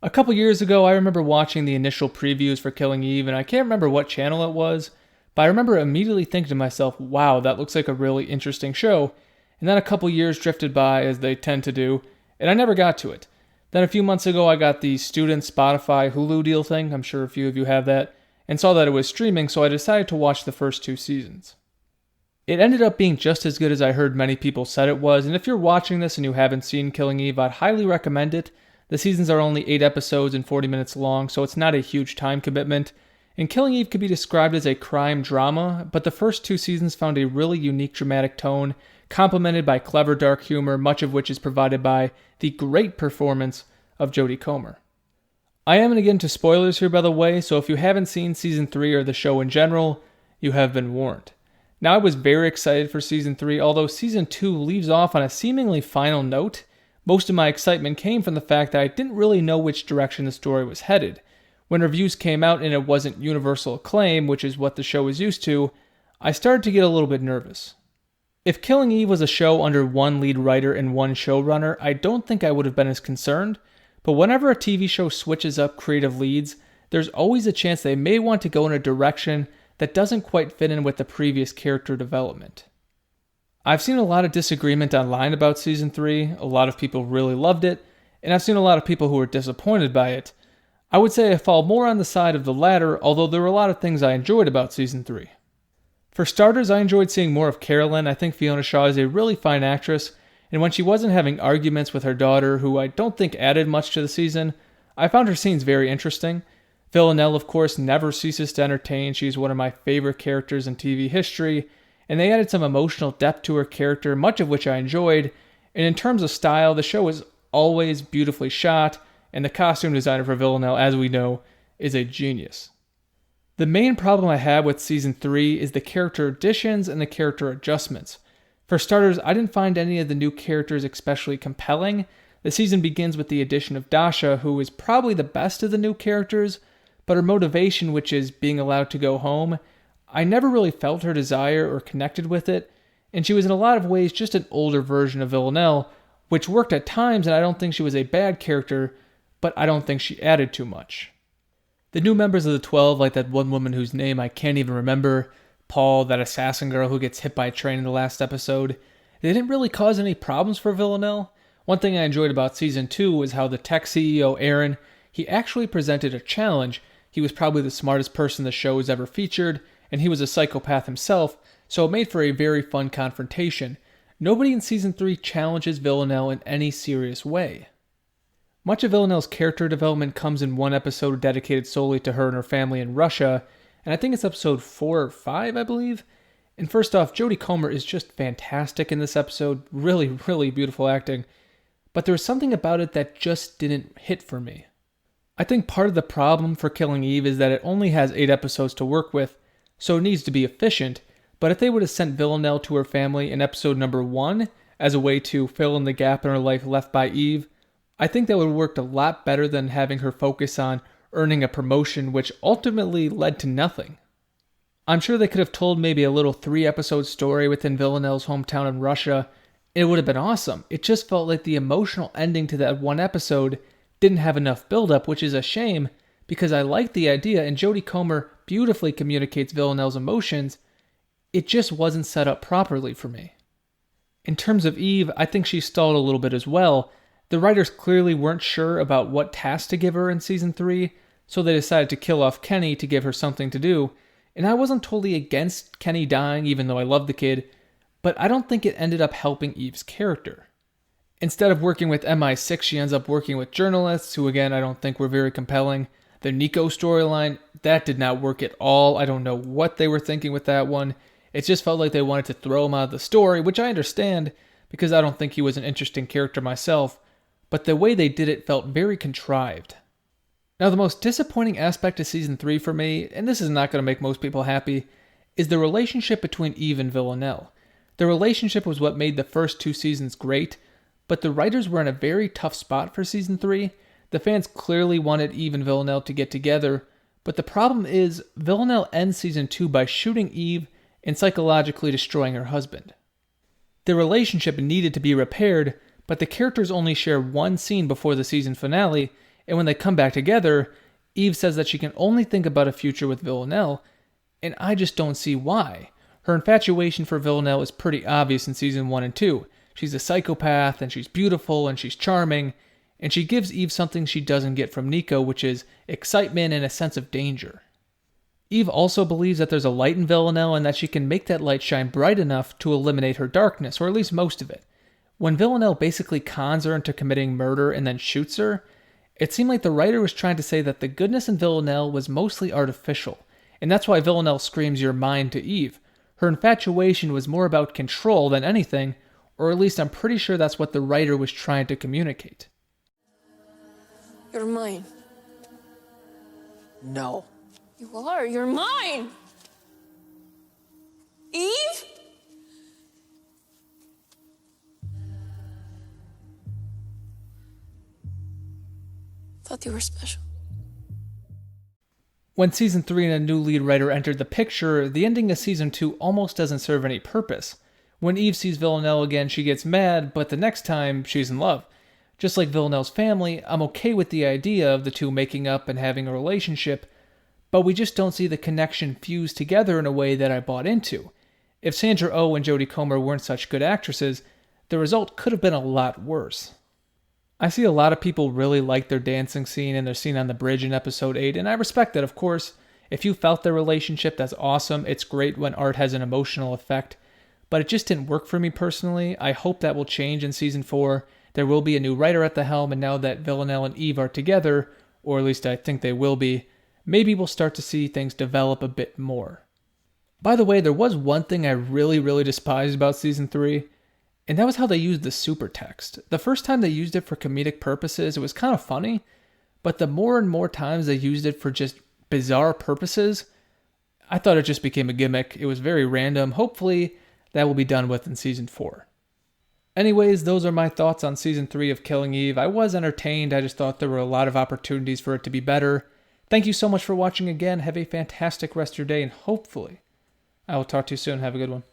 A couple years ago, I remember watching the initial previews for Killing Eve, and I can't remember what channel it was, but I remember immediately thinking to myself, wow, that looks like a really interesting show. And then a couple years drifted by, as they tend to do, and I never got to it. Then a few months ago, I got the student Spotify Hulu deal thing, I'm sure a few of you have that, and saw that it was streaming, so I decided to watch the first two seasons. It ended up being just as good as I heard many people said it was, and if you're watching this and you haven't seen Killing Eve, I'd highly recommend it. The seasons are only 8 episodes and 40 minutes long, so it's not a huge time commitment. And Killing Eve could be described as a crime drama, but the first two seasons found a really unique dramatic tone, complemented by clever dark humor, much of which is provided by the great performance of Jodie Comer. I am going to get into spoilers here, by the way, so if you haven't seen Season 3 or the show in general, you have been warned. Now, I was very excited for Season 3, although Season 2 leaves off on a seemingly final note. Most of my excitement came from the fact that I didn't really know which direction the story was headed. When reviews came out and it wasn't universal acclaim, which is what the show is used to, I started to get a little bit nervous. If Killing Eve was a show under one lead writer and one showrunner, I don't think I would have been as concerned, but whenever a TV show switches up creative leads, there's always a chance they may want to go in a direction that doesn't quite fit in with the previous character development. I've seen a lot of disagreement online about Season 3, a lot of people really loved it, and I've seen a lot of people who were disappointed by it. I would say I fall more on the side of the latter, although there were a lot of things I enjoyed about Season 3. For starters, I enjoyed seeing more of Carolyn. I think Fiona Shaw is a really fine actress, and when she wasn't having arguments with her daughter, who I don't think added much to the season, I found her scenes very interesting. Villanelle, of course, never ceases to entertain. She's one of my favorite characters in TV history, and they added some emotional depth to her character, much of which I enjoyed. And in terms of style, the show is always beautifully shot, and the costume designer for Villanelle, as we know, is a genius. The main problem I have with Season 3 is the character additions and the character adjustments. For starters, I didn't find any of the new characters especially compelling. The season begins with the addition of Dasha, who is probably the best of the new characters, but her motivation, which is being allowed to go home, I never really felt her desire or connected with it, and she was in a lot of ways just an older version of Villanelle, which worked at times, and I don't think she was a bad character, but I don't think she added too much. The new members of the 12, like that one woman whose name I can't even remember, Paul, that assassin girl who gets hit by a train in the last episode, they didn't really cause any problems for Villanelle. One thing I enjoyed about Season 2 was how the tech CEO, Aaron, he actually presented a challenge. He was probably the smartest person the show has ever featured, and he was a psychopath himself, so it made for a very fun confrontation. Nobody in Season 3 challenges Villanelle in any serious way. Much of Villanelle's character development comes in one episode dedicated solely to her and her family in Russia, and I think it's episode 4 or 5, I believe. And first off, Jodie Comer is just fantastic in this episode, really, really beautiful acting, but there was something about it that just didn't hit for me. I think part of the problem for Killing Eve is that it only has 8 episodes to work with, so it needs to be efficient, but if they would have sent Villanelle to her family in episode number 1 as a way to fill in the gap in her life left by Eve, I think that would have worked a lot better than having her focus on earning a promotion, which ultimately led to nothing. I'm sure they could have told maybe a little 3-episode story within Villanelle's hometown in Russia, and it would have been awesome. It just felt like the emotional ending to that one episode didn't have enough build-up, which is a shame, because I like the idea, and Jodie Comer beautifully communicates Villanelle's emotions. It just wasn't set up properly for me. In terms of Eve, I think she stalled a little bit as well. The writers clearly weren't sure about what task to give her in Season 3, so they decided to kill off Kenny to give her something to do. And I wasn't totally against Kenny dying, even though I love the kid, but I don't think it ended up helping Eve's character. Instead of working with MI6, she ends up working with journalists, who again I don't think were very compelling. The Nico storyline, that did not work at all. I don't know what they were thinking with that one. It just felt like they wanted to throw him out of the story, which I understand, because I don't think he was an interesting character myself, but the way they did it felt very contrived. Now, the most disappointing aspect of Season 3 for me, and this is not going to make most people happy, is the relationship between Eve and Villanelle. The relationship was what made the first 2 seasons great, but the writers were in a very tough spot for Season 3. The fans clearly wanted Eve and Villanelle to get together, but the problem is Villanelle ends Season 2 by shooting Eve and psychologically destroying her husband. The relationship needed to be repaired, but the characters only share one scene before the season finale, And when they come back together, Eve says that she can only think about a future with Villanelle, and I just don't see why. Her infatuation for Villanelle is pretty obvious in season 1 and 2. She's a psychopath, and she's beautiful, and she's charming, and she gives Eve something she doesn't get from Nico, which is excitement and a sense of danger. Eve also believes that there's a light in Villanelle and that she can make that light shine bright enough to eliminate her darkness, or at least most of it. When Villanelle basically cons her into committing murder and then shoots her, it seemed like the writer was trying to say that the goodness in Villanelle was mostly artificial, and that's why Villanelle screams "You're mine" to Eve. Her infatuation was more about control than anything, or at least I'm pretty sure that's what the writer was trying to communicate. You're mine. No. You are. You're mine. Eve? Thought you were special. When season 3 and a new lead writer entered the picture, the ending of season 2 almost doesn't serve any purpose. When Eve sees Villanelle again, she gets mad, but the next time, she's in love. Just like Villanelle's family, I'm okay with the idea of the two making up and having a relationship, but we just don't see the connection fused together in a way that I bought into. If Sandra Oh and Jodie Comer weren't such good actresses, the result could have been a lot worse. I see a lot of people really like their dancing scene and their scene on the bridge in episode 8, and I respect that, of course. If you felt their relationship, that's awesome. It's great when art has an emotional effect, but it just didn't work for me personally. I hope that will change in season 4. There will be a new writer at the helm, and now that Villanelle and Eve are together, or at least I think they will be, maybe we'll start to see things develop a bit more. By the way, there was one thing I really despised about season 3, and that was how they used the super text. The first time they used it for comedic purposes, it was kind of funny, but the more and more times they used it for just bizarre purposes, I thought it just became a gimmick. It was very random. Hopefully, that will be done with in season 4. Anyways, those are my thoughts on season 3 of Killing Eve. I was entertained. I just thought there were a lot of opportunities for it to be better. Thank you so much for watching again. Have a fantastic rest of your day, and hopefully, I will talk to you soon. Have a good one.